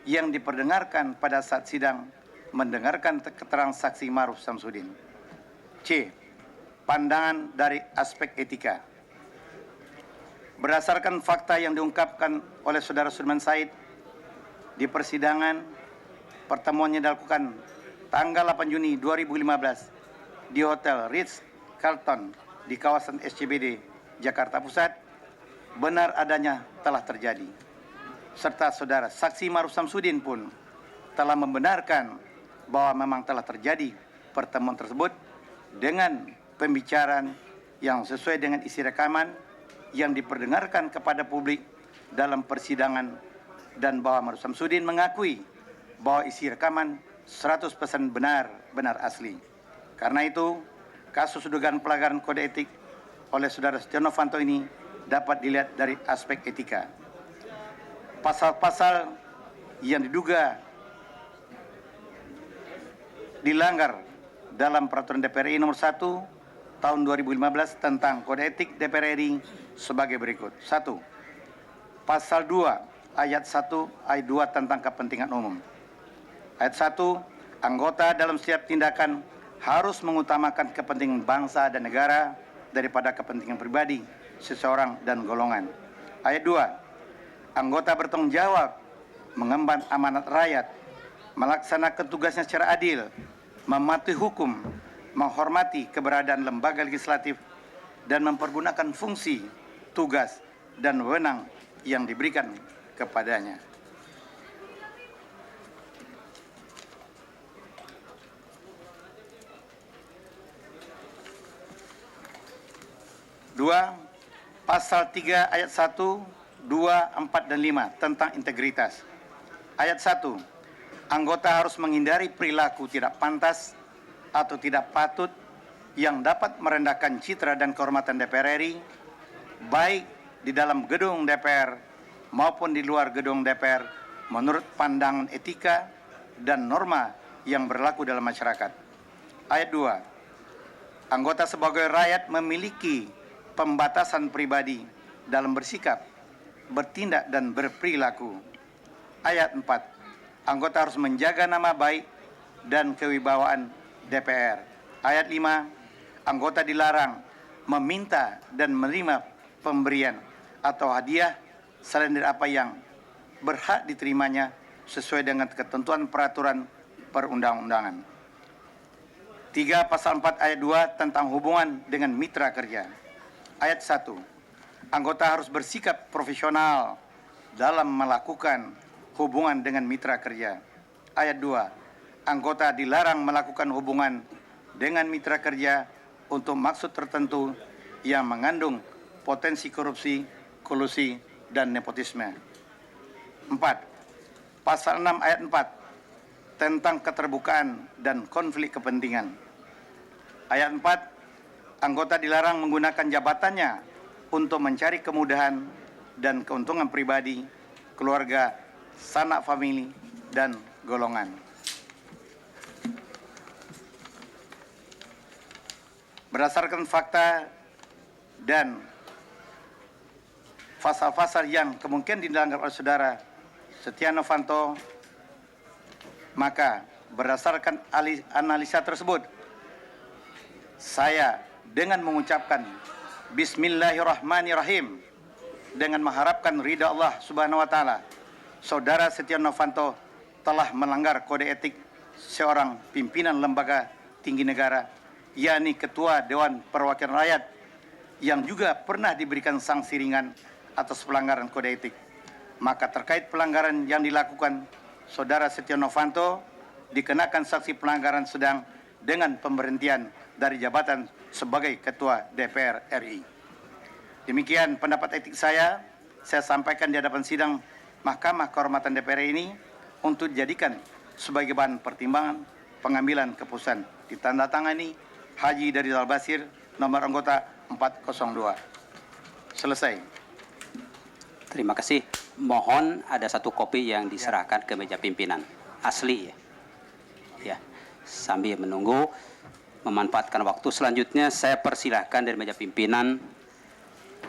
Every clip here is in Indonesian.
yang diperdengarkan pada saat sidang mendengarkan keterangan saksi Ma'ruf Samsudin. C. Pandangan dari aspek etika. Berdasarkan fakta yang diungkapkan oleh Saudara Sudirman Said di persidangan, pertemuannya dilakukan tanggal 8 Juni 2015 di Hotel Ritz-Carlton di kawasan SCBD, Jakarta Pusat, benar adanya telah terjadi. Serta Saudara Saksi Ma'ruf Samsudin pun telah membenarkan bahwa memang telah terjadi pertemuan tersebut dengan pembicaraan yang sesuai dengan isi rekaman yang diperdengarkan kepada publik dalam persidangan, dan bahwa Ma'ruf Samsudin mengakui bahwa isi rekaman 100% benar asli. Karena itu, kasus dugaan pelanggaran kode etik oleh Saudara Setia Novanto ini dapat dilihat dari aspek etika. Pasal-pasal yang diduga dilanggar dalam Peraturan DPR RI nomor 1 tahun 2015 tentang Kode Etik DPR RI sebagai berikut. 1. Pasal 2 ayat 1 ayat 2 tentang kepentingan umum. Ayat 1, anggota dalam setiap tindakan harus mengutamakan kepentingan bangsa dan negara daripada kepentingan pribadi seseorang dan golongan. Ayat 2, anggota bertanggung jawab mengemban amanat rakyat, melaksanakan tugasnya secara adil, mematuhi hukum, menghormati keberadaan lembaga legislatif, dan mempergunakan fungsi, tugas, dan wewenang yang diberikan kepadanya. Dua, pasal 3 ayat 1, 2, 4, dan 5 tentang integritas. Ayat 1, anggota harus menghindari perilaku tidak pantas atau tidak patut yang dapat merendahkan citra dan kehormatan DPR RI, baik di dalam gedung DPR maupun di luar gedung DPR, menurut pandangan etika dan norma yang berlaku dalam masyarakat. Ayat 2, anggota sebagai rakyat memiliki pembatasan pribadi dalam bersikap, bertindak, dan berperilaku. Ayat 4, anggota harus menjaga nama baik dan kewibawaan DPR. Ayat 5, anggota dilarang meminta dan menerima pemberian atau hadiah selain dari apa yang berhak diterimanya sesuai dengan ketentuan peraturan perundang-undangan. 3. Pasal 4 ayat 2 tentang hubungan dengan mitra kerja. Ayat 1, anggota harus bersikap profesional dalam melakukan hubungan dengan mitra kerja. Ayat 2, anggota dilarang melakukan hubungan dengan mitra kerja untuk maksud tertentu yang mengandung potensi korupsi, kolusi, dan nepotisme. 4. Pasal 6 ayat 4 tentang keterbukaan dan konflik kepentingan. Ayat 4, anggota dilarang menggunakan jabatannya untuk mencari kemudahan dan keuntungan pribadi, keluarga, sanak famili, dan golongan. Berdasarkan fakta dan pasal-pasal yang kemungkinan dilanggar oleh Saudara Setia Novanto, maka berdasarkan analisa tersebut, saya dengan mengucapkan Bismillahirrahmanirrahim dengan mengharapkan ridha Allah Subhanahu wa taala, Saudara Setia Novanto telah melanggar kode etik seorang pimpinan lembaga tinggi negara, yakni Ketua Dewan Perwakilan Rakyat, yang juga pernah diberikan sanksi ringan atas pelanggaran kode etik. Maka terkait pelanggaran yang dilakukan Saudara Setia Novanto dikenakan sanksi pelanggaran sedang dengan pemberhentian dari jabatan sebagai Ketua DPR RI. Demikian pendapat etik saya sampaikan di hadapan sidang Mahkamah Kehormatan DPR ini untuk dijadikan sebagai bahan pertimbangan pengambilan keputusan. Ditandatangani Haji Dari Al-Basir, nomor anggota 402. Selesai. Terima kasih. Mohon ada satu kopi yang diserahkan ke meja pimpinan. Asli ya. Ya. Sambil menunggu, memanfaatkan waktu selanjutnya, saya persilahkan dari meja pimpinan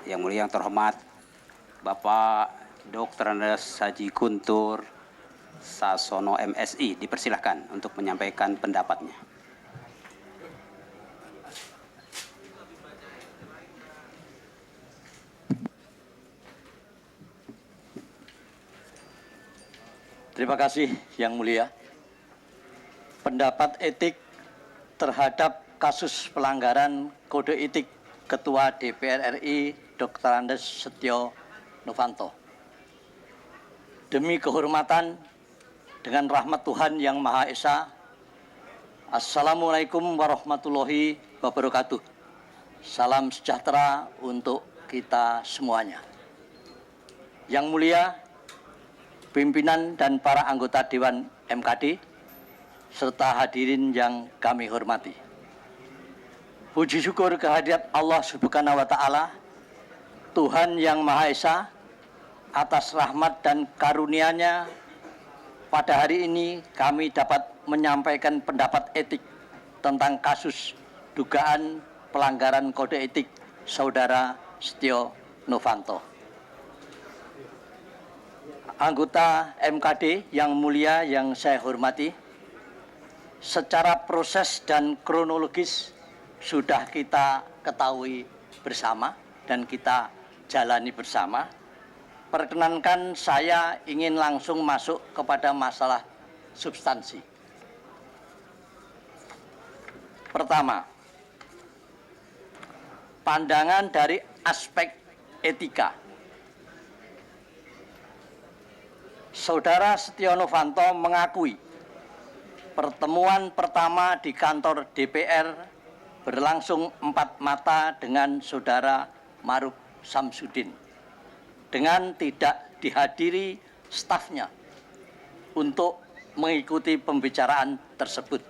yang mulia, yang terhormat Bapak Dr. Andes Haji Guntur Sasono MSI dipersilahkan untuk menyampaikan pendapatnya. Terima kasih Yang Mulia. Pendapat etik terhadap kasus pelanggaran kode etik Ketua DPR RI Dr. Andes Setio Novanto. Demi kehormatan dengan rahmat Tuhan Yang Maha Esa, Assalamualaikum warahmatullahi wabarakatuh. Salam sejahtera untuk kita semuanya. Yang Mulia, pimpinan dan para anggota Dewan MKD, serta hadirin yang kami hormati. Puji syukur kehadirat Allah Subhanahu wa Ta'ala, Tuhan Yang Maha Esa, atas rahmat dan karunia-Nya. Pada hari ini kami dapat menyampaikan pendapat etik tentang kasus dugaan pelanggaran kode etik Saudara Setio Novanto. Anggota MKD yang mulia yang saya hormati, secara proses dan kronologis sudah kita ketahui bersama dan kita jalani bersama. Perkenankan saya ingin langsung masuk kepada masalah substansi. Pertama, pandangan dari aspek etika. Saudara Setio Novanto mengakui pertemuan pertama di kantor DPR berlangsung 4 mata dengan Saudara Ma'ruf Samsudin dengan tidak dihadiri stafnya untuk mengikuti pembicaraan tersebut.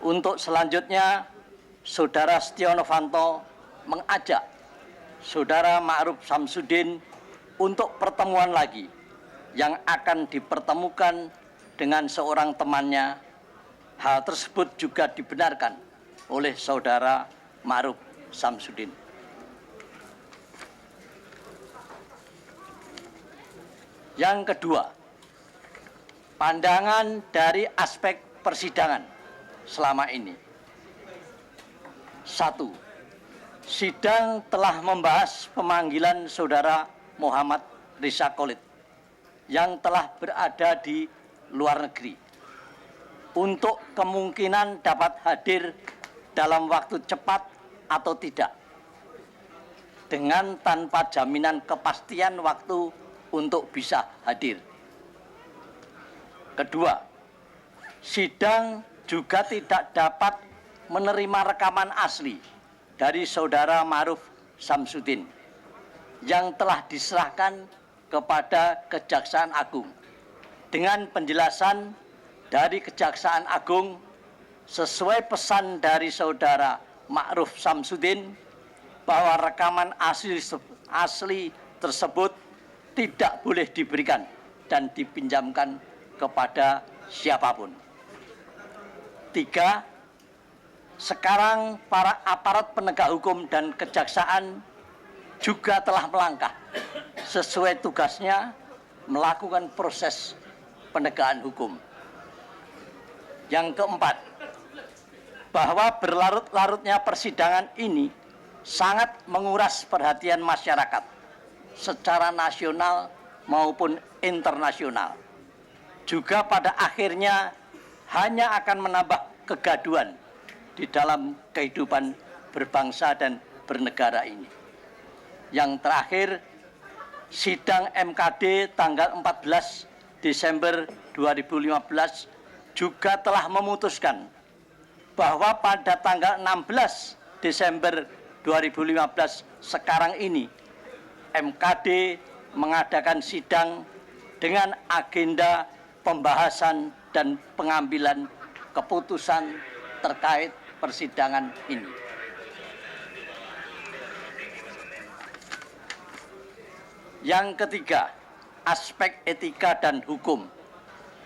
Untuk selanjutnya, Saudara Setio Novanto mengajak Saudara Ma'ruf Samsudin untuk pertemuan lagi yang akan dipertemukan dengan seorang temannya. Hal tersebut juga dibenarkan oleh Saudara Ma'ruf Samsudin. Yang kedua, pandangan dari aspek persidangan selama ini. 1. Sidang telah membahas pemanggilan Saudara Muhammad Risa Khalid yang telah berada di luar negeri untuk kemungkinan dapat hadir dalam waktu cepat atau tidak, dengan tanpa jaminan kepastian waktu untuk bisa hadir. Kedua, sidang juga tidak dapat menerima rekaman asli dari Saudara Ma'ruf Samsudin yang telah diserahkan kepada Kejaksaan Agung dengan penjelasan dari Kejaksaan Agung sesuai pesan dari Saudara Ma'ruf Samsudin bahwa rekaman asli tersebut tidak boleh diberikan dan dipinjamkan kepada siapapun. 3. Sekarang para aparat penegak hukum dan kejaksaan juga telah melangkah sesuai tugasnya melakukan proses penegakan hukum. Yang keempat, bahwa berlarut-larutnya persidangan ini sangat menguras perhatian masyarakat secara nasional maupun internasional. Juga pada akhirnya hanya akan menambah kegaduhan di dalam kehidupan berbangsa dan bernegara ini. Yang terakhir, sidang MKD tanggal 14 Desember 2015 juga telah memutuskan bahwa pada tanggal 16 Desember 2015 sekarang ini MKD mengadakan sidang dengan agenda pembahasan dan pengambilan keputusan terkait persidangan ini. Yang ketiga, aspek etika dan hukum.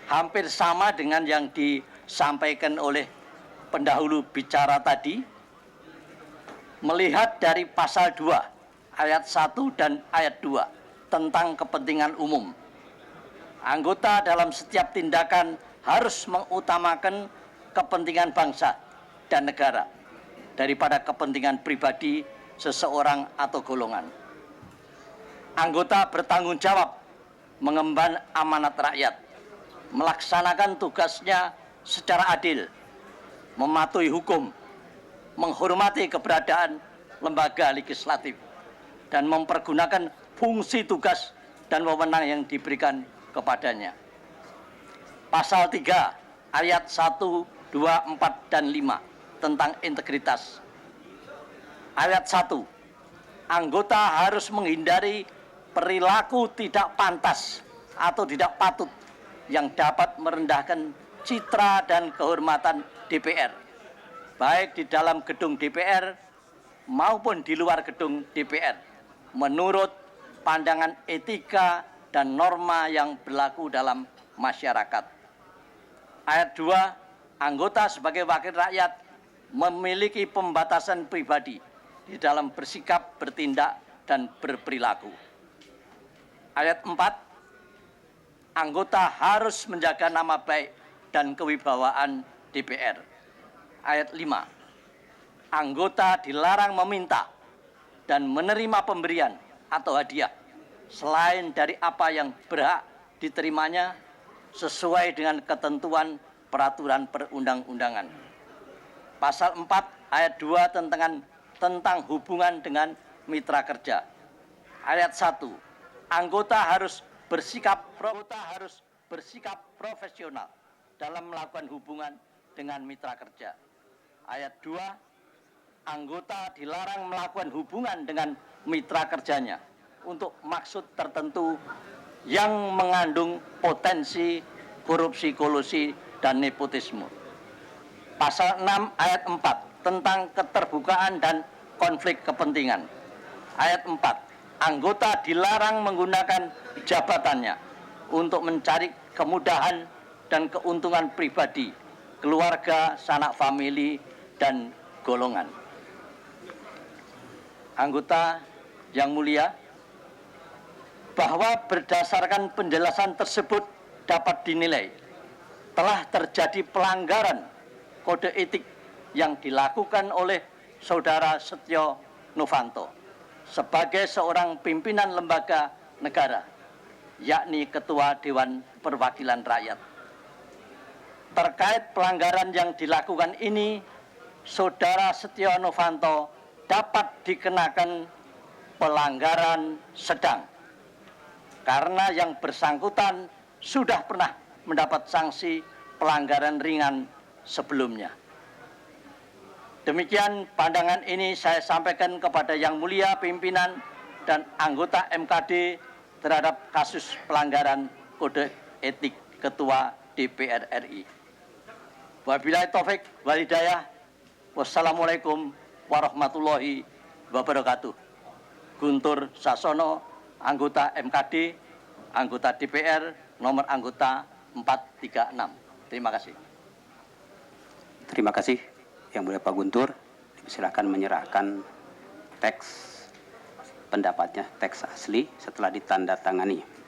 Hampir sama dengan yang disampaikan oleh pendahulu bicara tadi. Melihat dari pasal 2 ayat 1 dan ayat 2 tentang kepentingan umum. Anggota dalam setiap tindakan harus mengutamakan kepentingan bangsa dan negara daripada kepentingan pribadi seseorang atau golongan. Anggota bertanggung jawab mengemban amanat rakyat, melaksanakan tugasnya secara adil, mematuhi hukum, menghormati keberadaan lembaga legislatif, dan mempergunakan fungsi tugas dan wewenang yang diberikan kepadanya. Pasal 3 ayat 1, 2, 4, dan 5 tentang integritas. Ayat 1, anggota harus menghindari perilaku tidak pantas atau tidak patut yang dapat merendahkan citra dan kehormatan DPR, baik di dalam gedung DPR maupun di luar gedung DPR, menurut pandangan etika dan norma yang berlaku dalam masyarakat. Ayat 2, anggota sebagai wakil rakyat memiliki pembatasan pribadi di dalam bersikap, bertindak, dan berperilaku. Ayat 4, anggota harus menjaga nama baik dan kewibawaan DPR. Ayat 5, anggota dilarang meminta dan menerima pemberian atau hadiah selain dari apa yang berhak diterimanya sesuai dengan ketentuan peraturan perundang-undangan. Pasal 4 ayat 2 tentang hubungan dengan mitra kerja. Ayat 1, anggota harus bersikap profesional dalam melakukan hubungan dengan mitra kerja. Ayat 2, anggota dilarang melakukan hubungan dengan mitra kerjanya untuk maksud tertentu yang mengandung potensi korupsi, kolusi, dan nepotisme. Pasal 6 ayat 4 tentang keterbukaan dan konflik kepentingan. Ayat 4, anggota dilarang menggunakan jabatannya untuk mencari kemudahan dan keuntungan pribadi, keluarga, sanak famili, dan golongan. Anggota yang mulia, bahwa berdasarkan penjelasan tersebut dapat dinilai telah terjadi pelanggaran kode etik yang dilakukan oleh Saudara Setio Novanto sebagai seorang pimpinan lembaga negara, yakni Ketua Dewan Perwakilan Rakyat. Terkait pelanggaran yang dilakukan ini, Saudara Setio Novanto dapat dikenakan pelanggaran sedang karena yang bersangkutan sudah pernah mendapat sanksi pelanggaran ringan sebelumnya. Demikian pandangan ini saya sampaikan kepada Yang Mulia pimpinan dan anggota MKD terhadap kasus pelanggaran kode etik Ketua DPR RI. Wabillahi taufik wal hidayah. Wassalamualaikum warahmatullahi wabarakatuh. Guntur Sasono, anggota MKD, anggota DPR, nomor anggota 436. Terima kasih. Terima kasih Yang Mulia Pak Guntur. Silakan menyerahkan teks pendapatnya, teks asli setelah ditandatangani.